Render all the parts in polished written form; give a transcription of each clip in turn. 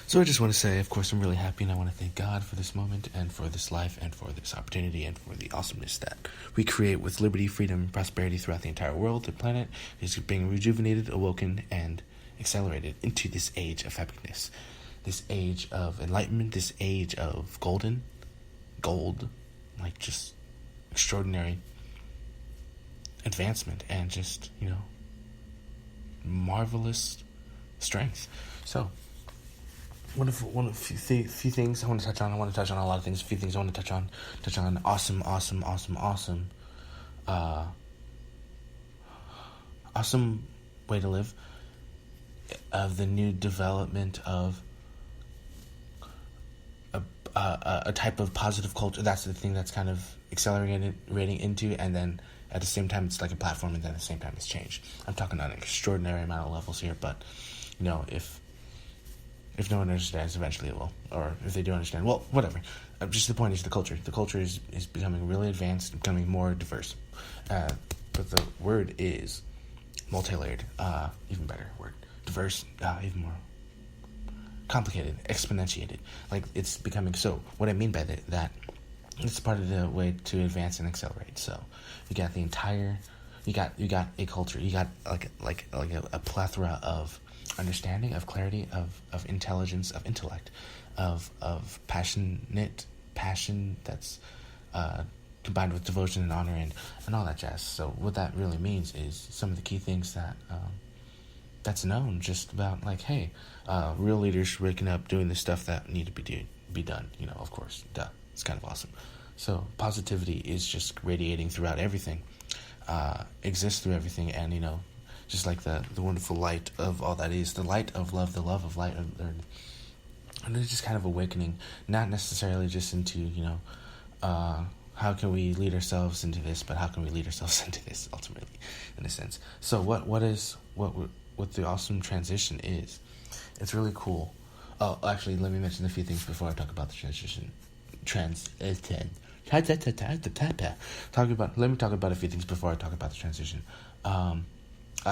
So I just want to say, of course, I'm really happy, and I want to thank God for this moment and for this life and for this opportunity and for the awesomeness that we create with liberty, freedom, and prosperity throughout the entire world. The planet is being rejuvenated, awoken, and accelerated into this age of happiness, this age of enlightenment, this age of gold, like just extraordinary advancement and just, marvelous strength. So, one of few things I want to touch on. I want to touch on a lot of things. A few things I want to touch on. Awesome way to live. Of the new development of a type of positive culture. That's the thing that's kind of accelerating into, and then at the same time it's like a platform, and then at the same time it's changed. I'm talking on an extraordinary amount of levels here, but if no one understands, eventually it will. Or if they do understand, well, whatever. Just the point is the culture. The culture is becoming really advanced, becoming more diverse. But the word is multi-layered. Even better word. Diverse, even more complicated, exponentiated. Like, it's becoming so. What I mean by that, it's part of the way to advance and accelerate. So, you got the entire, you got a culture. You got like a plethora of understanding, of clarity, of intelligence, of intellect, of passion that's combined with devotion and honor and all that jazz. So what that really means is some of the key things that's known just about, like, hey, real leaders waking up doing the stuff that need to be done. Of course, duh. It's kind of awesome. So positivity is just radiating throughout everything, exists through everything, and just like the wonderful light of all that is, the light of love, the love of light, and it's just kind of awakening, not necessarily just into, how can we lead ourselves into this, but how can we lead ourselves into this, ultimately, in a sense. So what the awesome transition is, it's really cool. Oh, actually, let me mention a few things before I talk about the transition. Let me talk about a few things before I talk about the transition.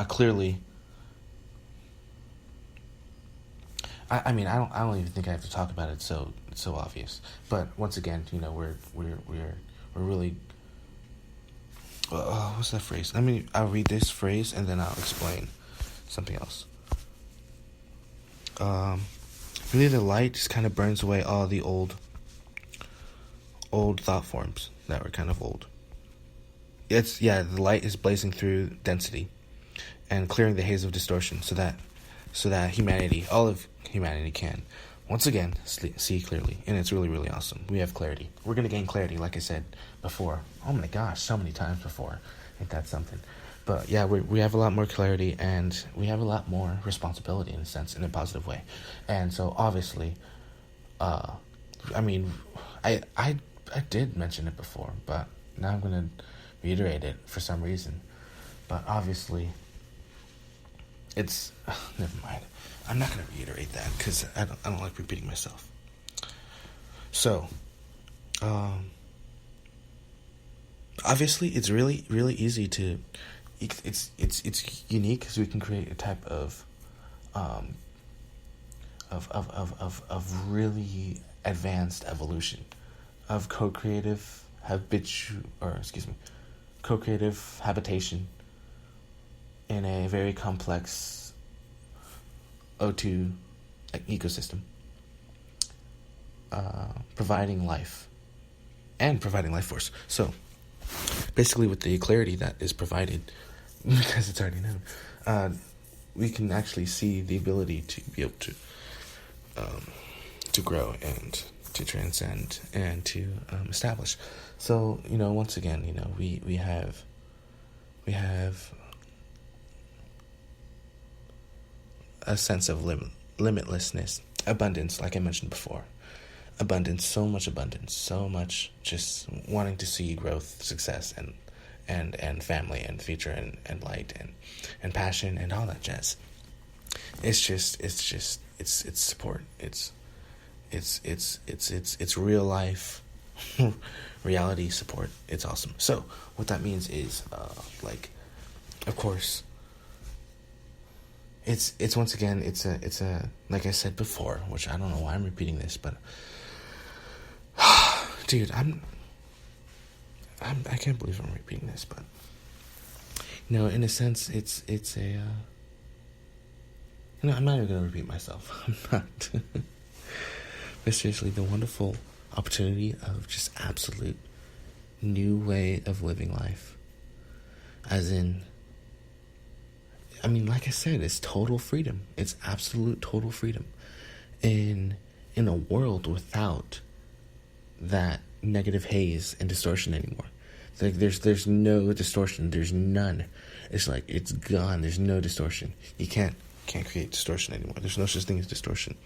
Clearly, I don't even think I have to talk about it. So it's so obvious. But once again, we're really. What's that phrase? I'll read this phrase and then I'll explain something else. Really, the light just kind of burns away all the old thought forms that were kind of old. The light is blazing through density and clearing the haze of distortion so that humanity, all of humanity, can once again see clearly. And it's really, really awesome. We have clarity. We're going to gain clarity, like I said before. Oh my gosh, so many times before. Ain't that something? But yeah, we have a lot more clarity, and we have a lot more responsibility, in a sense, in a positive way. And so obviously, I did mention it before, but now I'm going to reiterate it for some reason. But obviously, it's never mind. I'm not going to reiterate that because I don't like repeating myself. So, obviously, it's really, really easy to. It's unique because we can create a type of really advanced evolution of co-creative habitation in a very complex O2 ecosystem, providing life and providing life force. So basically, with the clarity that is provided, because it's already known, we can actually see the ability to be able to grow and to transcend and to establish. So once again, we have a sense of limitlessness, abundance, like I mentioned before. Abundance, so much just wanting to see growth, success, and family, and future, and light, and passion, and all that jazz. It's support. It's real life reality support. It's awesome. So what that means is, of course, it's once again, it's a like I said before, which I don't know why I'm repeating this, but dude, I can't believe I'm repeating this, but in a sense, it's a I'm not even gonna repeat myself. I'm not. But seriously, the wonderful opportunity of just absolute new way of living life, as in, I mean, like I said, it's total freedom. It's absolute total freedom in a world without that negative haze and distortion anymore. Like there's no distortion. There's none. It's like it's gone. There's no distortion. You can't create distortion anymore. There's no such thing as distortion.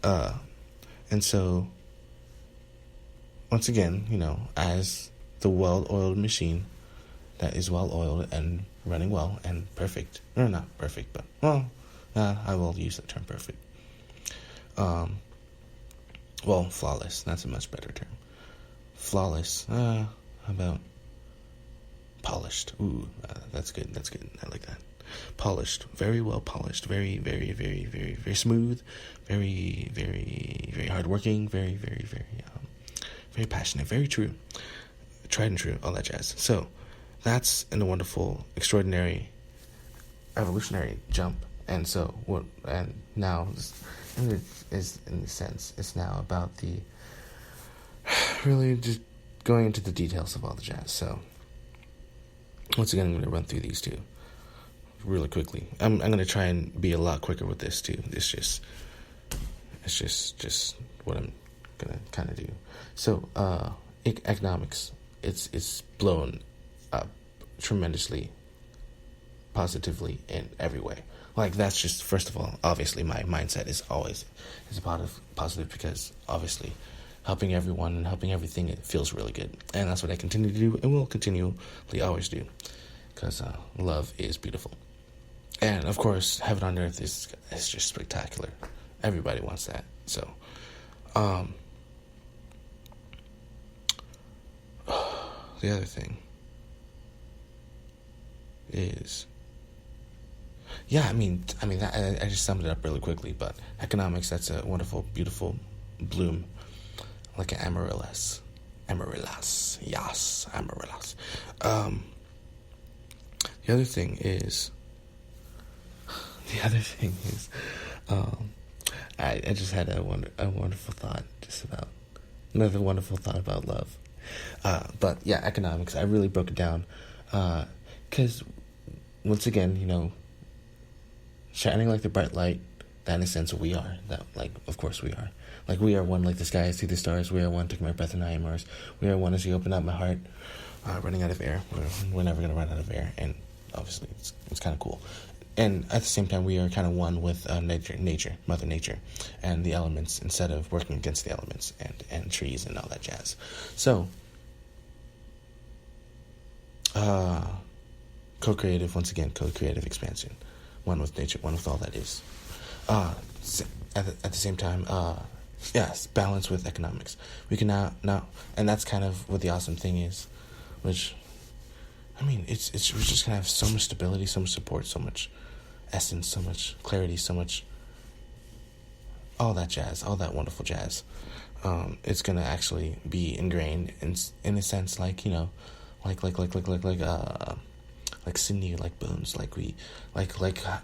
And so once again, as the well-oiled machine that is well-oiled and running well and perfect, or not perfect, but I will use the term perfect. Well, flawless. That's a much better term. Flawless. How about polished? Ooh, that's good. That's good. I like that. Polished. Very well polished. Very, very, very, very, very smooth. Very, very, very hardworking. Very, very, very, very passionate. Very true. Tried and true. All that jazz. So, that's a wonderful, extraordinary, evolutionary jump. And so, and now, is in the sense, it's now about the really just going into the details of all the jazz. So once again, I'm going to run through these two really quickly. I'm going to try and be a lot quicker with this too. It's just what I'm going to kind of do. So economics, it's blown up tremendously positively in every way. Like, that's just, first of all, obviously my mindset is always positive because obviously helping everyone and helping everything, it feels really good. And that's what I continue to do and will continually always do, because love is beautiful. And of course, heaven on earth is just spectacular. Everybody wants that. So the other thing is, I mean, that, I just summed it up really quickly, but economics, that's a wonderful, beautiful bloom, like an amaryllis. Yes, amaryllis. The other thing is, I just had a wonderful thought, another wonderful thought about love. But yeah, economics, I really broke it down, because once again, shining like the bright light, that in a sense we are. That, like, of course we are. Like, we are one like the sky, see the stars. We are one, take my breath and I am Mars. We are one as you open up my heart, running out of air. We're never going to run out of air. And obviously it's kind of cool. And at the same time, we are kind of one with nature, Mother Nature, and the elements, instead of working against the elements and trees and all that jazz. So, co-creative expansion. One with nature, one with all that is. At the same time, yes, balance with economics. We can now, and that's kind of what the awesome thing is, which, I mean, we're just gonna have so much stability, so much support, so much essence, so much clarity, so much, all that jazz, all that wonderful jazz. It's gonna actually be ingrained in a sense, like sinew, like bones, like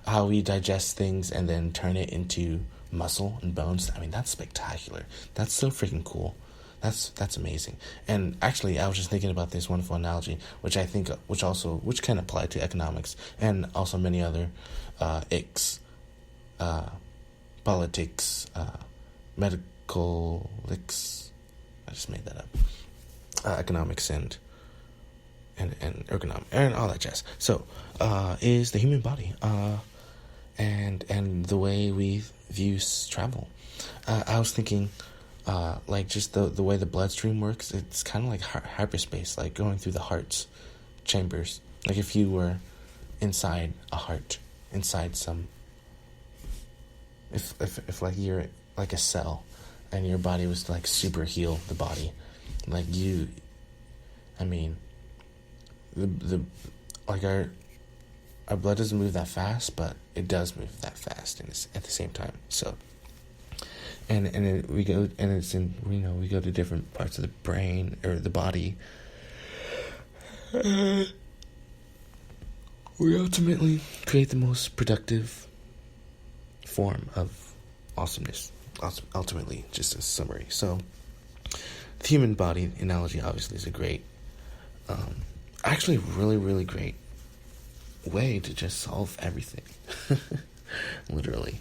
how we digest things and then turn it into muscle and bones. I mean, that's spectacular. That's so freaking cool. That's amazing. And actually, I was just thinking about this wonderful analogy, which can apply to economics and also many other politics, medical icks. I just made that up. Economics and ergonomics and all that jazz. So, is the human body, and the way we view travel. I was thinking, like, just the way the bloodstream works. It's kind of like hyperspace, like going through the heart's chambers. Like if you were inside a heart, inside some. If like you're like a cell, and your body was to like super heal the body, like the like our blood doesn't move that fast, but it does move that fast, and it's at the same time. So, we go, and it's in, we go to different parts of the brain or the body. We ultimately create the most productive form of awesomeness. Ultimately, just a summary. So, the human body analogy obviously is a great, actually really, really great way to just solve everything. Literally.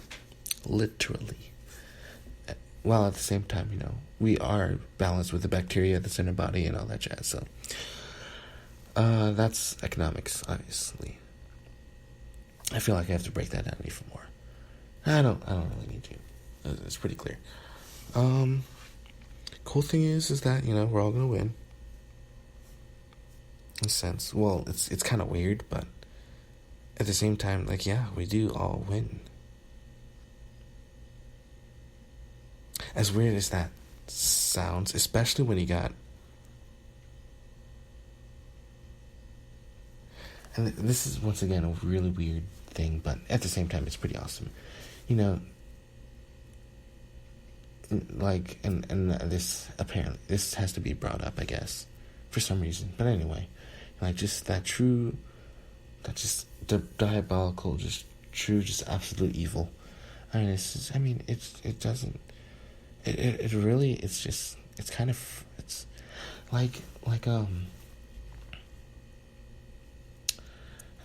While at the same time, we are balanced with the bacteria that's in our body and all that jazz. So, that's economics, obviously. I feel like I have to break that down even more. I don't really need to. It's pretty clear. Cool thing is that, we're all gonna win. In a sense. Well, it's kind of weird, but at the same time, we do all win. As weird as that sounds, especially when you got... And this is, once again, a really weird thing, but at the same time, it's pretty awesome. And this has to be brought up, I guess, for some reason. But anyway, just that true, that just diabolical, just true, just absolute evil. It's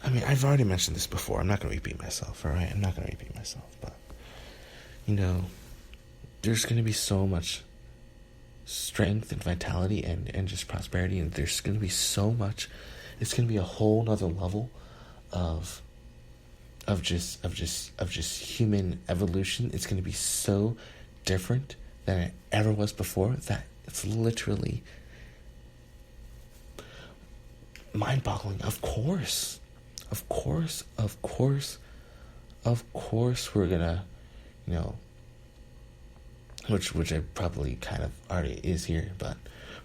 I've already mentioned this before. I'm not going to repeat myself, alright? I'm not going to repeat myself, but, there's going to be so much strength and vitality and just prosperity, and there's going to be so much, it's going to be a whole nother level of just human evolution. It's going to be so different than it ever was before that it's literally mind-boggling. Of course we're gonna, which I probably kind of already is here, but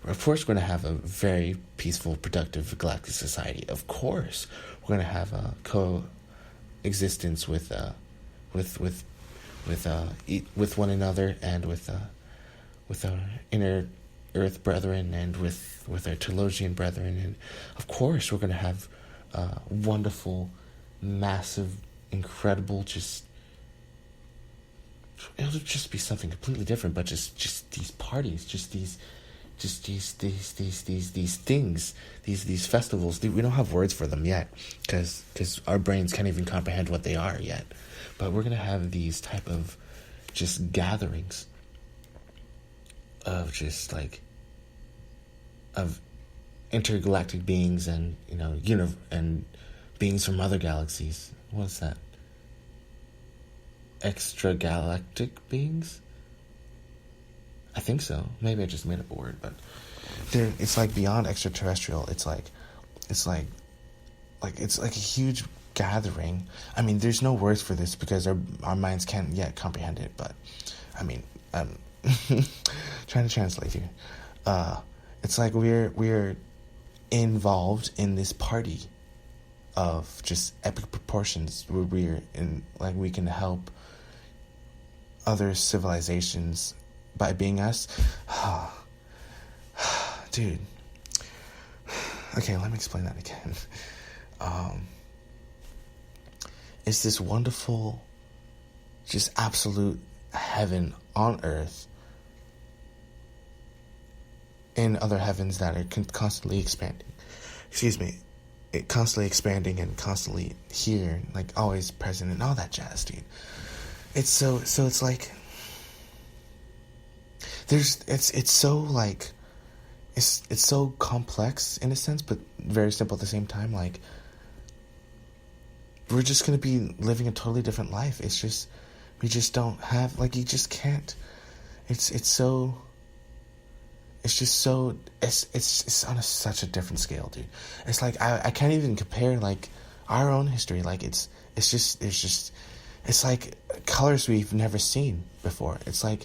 of course we're gonna have a very peaceful, productive galactic society. Of course we're gonna have a coexistence with one another, and with our inner Earth brethren, and with our Telosian brethren, and of course we're gonna have wonderful, massive, incredible, it'll just be something completely different, but just these parties, these things, these festivals. We don't have words for them yet, because our brains can't even comprehend what they are yet. But we're gonna have these type of just gatherings of of intergalactic beings, and and beings from other galaxies. What's that? Extragalactic beings? I think so. Maybe I just made up a word, but it's beyond extraterrestrial. It's like a huge gathering. There's no words for this because our minds can't yet comprehend it, but I'm trying to translate here. It's like we're involved in this party of just epic proportions, where we can help other civilizations by being us. Dude. Okay, let me explain that again. It's this wonderful, just absolute heaven on earth, in other heavens that are constantly expanding. Constantly expanding and constantly here, always present, and all that jazz, dude. It's so it's like it's so complex in a sense, but very simple at the same time. We're just gonna be living a totally different life. It's just we just don't have you just can't. It's on such a different scale, dude. It's I can't even compare our own history. It's like colors we've never seen before. It's I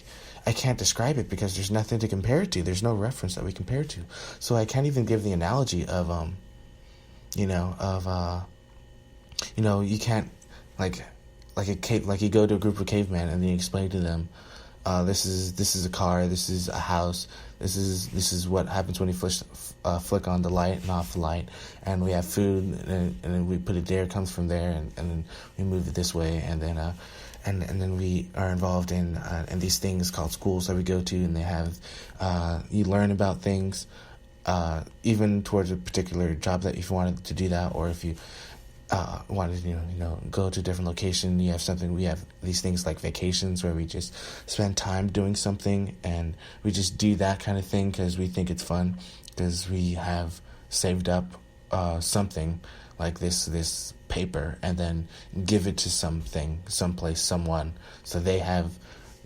can't describe it because there's nothing to compare it to. There's no reference that we compare to. So I can't even give the analogy of You can't, like you go to a group of cavemen and you explain to them, this is a car, this is a house, this is what happens when you flick on the light and off the light, and we have food, and then we put it there, it comes from there, and then we move it this way, and then and then we are involved in these things called schools that we go to, and they have you learn about things, even towards a particular job, that if you wanted to do that, or if you wanted to go to a different location, we have these things like vacations where we just spend time doing something, and we just do that kind of thing because we think it's fun, because we have saved up something like this paper, and then give it to someplace, someone, so they have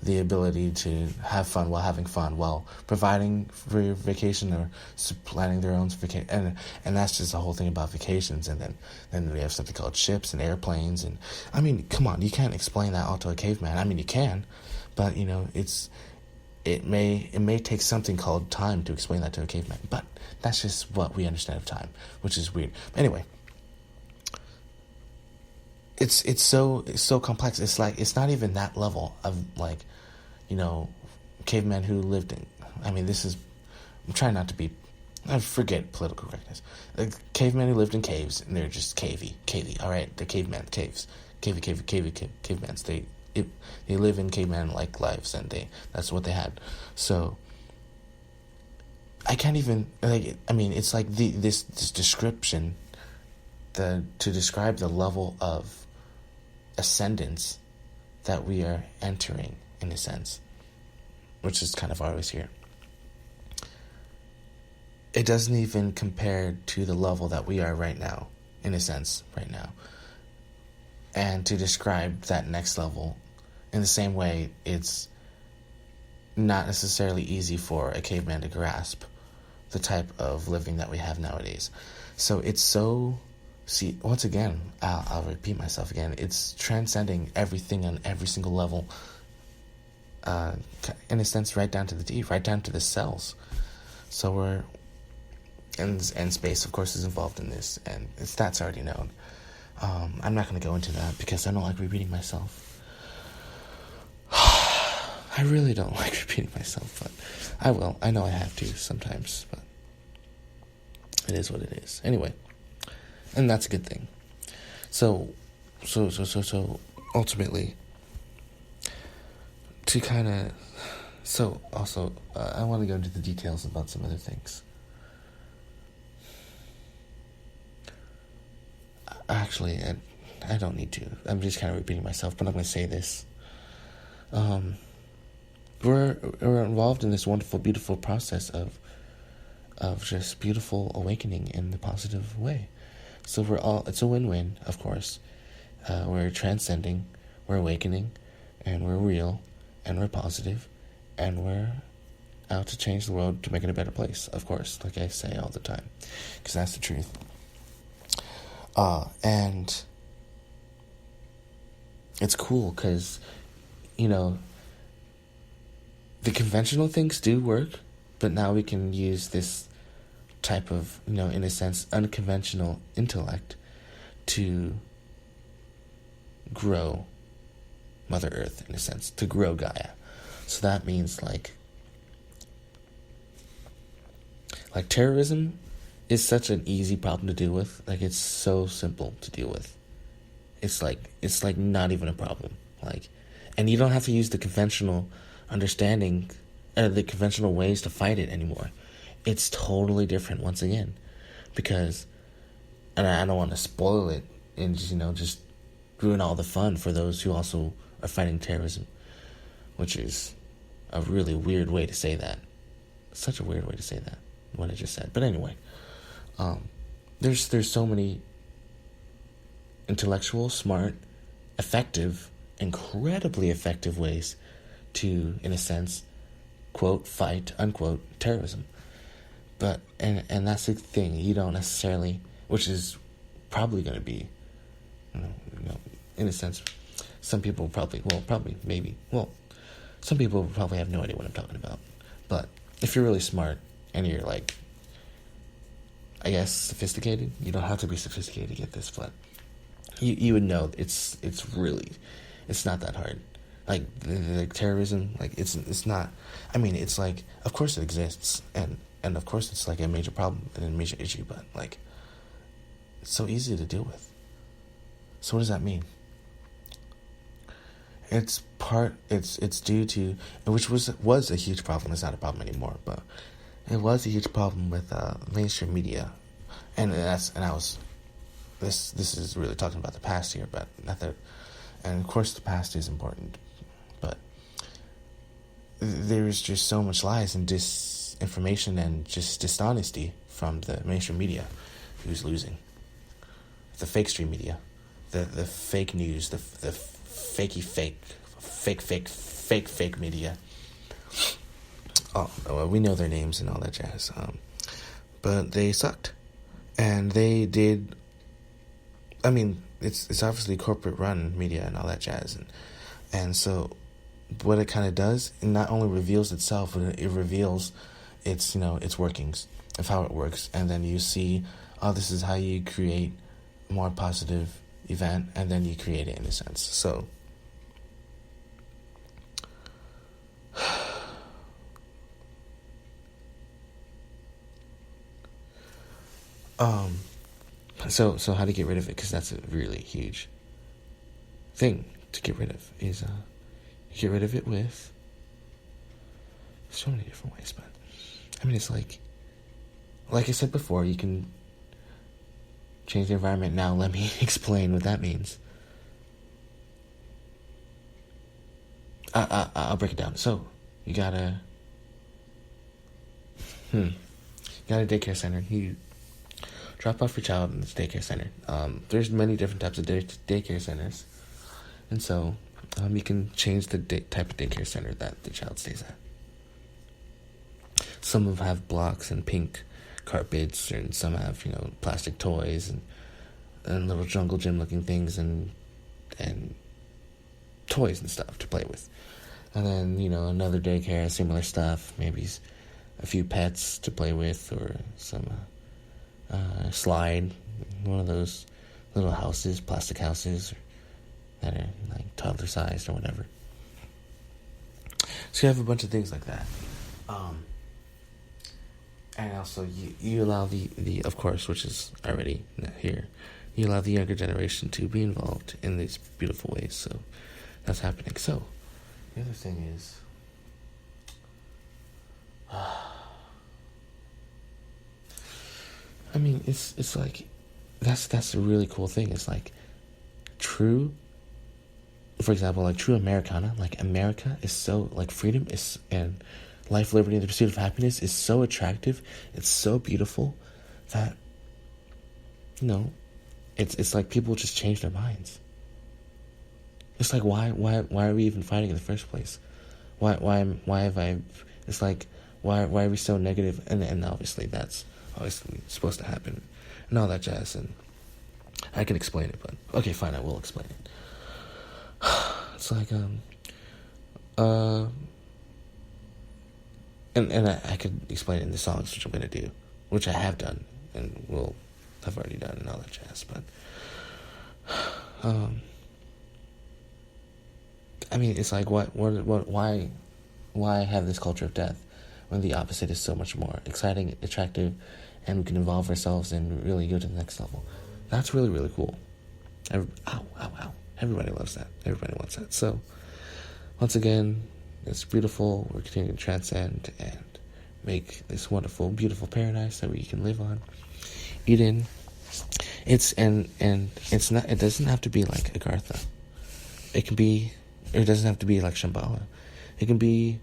the ability to have fun while having fun, while providing for your vacation, or planning their own vacation, and that's just the whole thing about vacations. And then we have something called ships and airplanes, and I mean, come on, you can't explain that all to a caveman. I mean, you can, but it may take something called time to explain that to a caveman, but that's just what we understand of time, which is weird. But anyway, it's so complex. It's like, it's not even that level of, like, cavemen who lived in, I'm trying not to be, I forget political correctness. Like, cavemen who lived in caves, and they're just cavey, all right? They're cavemen, caves, cavemans. They live in caveman-like lives, and that's what they had. So, I can't even, it's like this description, to describe the level of ascendance that we are entering, in a sense, which is kind of always here. It doesn't even compare to the level that we are right now, in a sense, right now. And to describe that next level in the same way, it's not necessarily easy for a caveman to grasp the type of living that we have nowadays. So it's so... See, once again, I'll repeat myself again. It's transcending everything on every single level, in a sense, right down to the D, right down to the cells. So and space, of course, is involved in this, and that's already known. I'm not going to go into that because I don't like repeating myself. I really don't like repeating myself, but I will. I know I have to sometimes, but it is what it is. Anyway. And that's a good thing. So ultimately, to kind of, also, I want to go into the details about some other things. Actually, I don't need to. I'm just kind of repeating myself, but I'm going to say this. We're involved in this wonderful, beautiful process of just beautiful awakening in the positive way. So it's a win-win, of course. We're transcending, we're awakening, and we're real, and we're positive, and we're out to change the world to make it a better place, of course, like I say all the time, because that's the truth. And it's cool, because, the conventional things do work, but now we can use this type of, in a sense, unconventional intellect to grow Mother Earth, in a sense, to grow Gaia. So that means, like terrorism is such an easy problem to deal with. Like, it's so simple to deal with. It's like not even a problem. Like, and you don't have to use the conventional understanding, the conventional ways to fight it anymore. It's totally different once again, because, and I don't want to spoil it and just ruin all the fun for those who also are fighting terrorism, which is a really weird way to say that. Such a weird way to say that, what I just said. But anyway, there's so many intellectual, smart, effective, incredibly effective ways to, in a sense, quote, fight, unquote, terrorism. But, and that's the thing, you don't necessarily, which is probably going to be, in a sense, some people some people probably have no idea what I'm talking about. But if you're really smart, and you're, like, I guess, sophisticated, you don't have to be sophisticated to get this, but you would know it's not that hard. Like the terrorism, like it's not. I mean, it's like, of course it exists, and of course it's like a major problem and a major issue, but like it's so easy to deal with. So what does that mean? It's due to, which was a huge problem. It's not a problem anymore, but it was a huge problem with mainstream media, and I was this is really talking about the past here, but not that. And of course, the past is important, but there's just so much lies and disinformation and just dishonesty from the mainstream media. Who's losing? The fake stream media, the fake news, the fake media. Oh, well, we know their names and all that jazz. But they sucked, and they did. I mean, it's obviously corporate run media and all that jazz, and so what it kind of does, it not only reveals itself, but it reveals its its workings of how it works, and then you see, oh, this is how you create a more positive event, and then you create it in a sense. So so how to get rid of it, because that's a really huge thing to get rid of, is you get rid of it with so many different ways. But I mean, it's like I said before, you can change the environment. Now let me explain what that means. I'll break it down. So you got a daycare center. You drop off your child in this daycare center. There's many different types of daycare centers, and so you can change the type of daycare center that the child stays at. Some of them have blocks and pink carpets, and some have plastic toys and little jungle gym looking things and toys and stuff to play with. And then another daycare, similar stuff, maybe a few pets to play with, or some slide, one of those little houses, plastic houses that are like toddler sized or whatever. So you have a bunch of things like that. And also you allow the of course, which is already here, you allow the younger generation to be involved in these beautiful ways. So that's happening. So the other thing is, I mean, it's like that's a really cool thing. It's like true. For example, like true Americana, like America is so, like freedom is, and life, liberty, and the pursuit of happiness is so attractive. It's so beautiful that it's like people just change their minds. It's like why are we even fighting in the first place? Why have I? It's like why are we so negative? And obviously that's obviously supposed to happen and all that jazz. And I can explain it, but okay, fine, I will explain it. It's like and I could explain it in the songs, which I'm gonna do, which I have done and will have already done and all that jazz. But I mean, it's like why have this culture of death when the opposite is so much more exciting, attractive, and we can evolve ourselves and really go to the next level? That's really, really cool. Ow. Everybody loves that. Everybody wants that. So, once again, it's beautiful. We're continuing to transcend and make this wonderful, beautiful paradise that we can live on, eat in. It's not. It doesn't have to be like Agartha. It can be. It doesn't have to be like Shambhala. It can be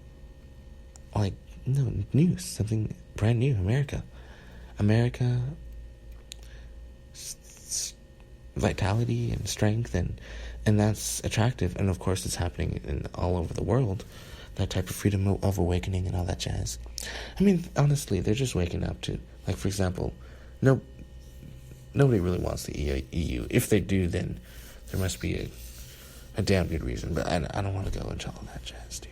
like new, something brand new. America. Vitality and strength, and that's attractive, and of course it's happening all over the world, that type of freedom of awakening and all that jazz. I mean, honestly, they're just waking up to, like, for example, nobody really wants the EU. If they do, then there must be a damn good reason, but I don't want to go into all that jazz, dude.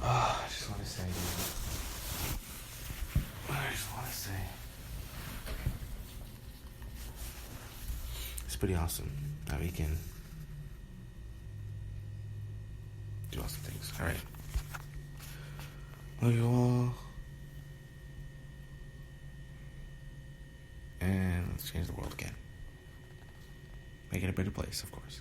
Oh, I just want to say it's pretty awesome that we can do awesome things. All right. Love you all. And let's change the world again. Make it a better place, of course.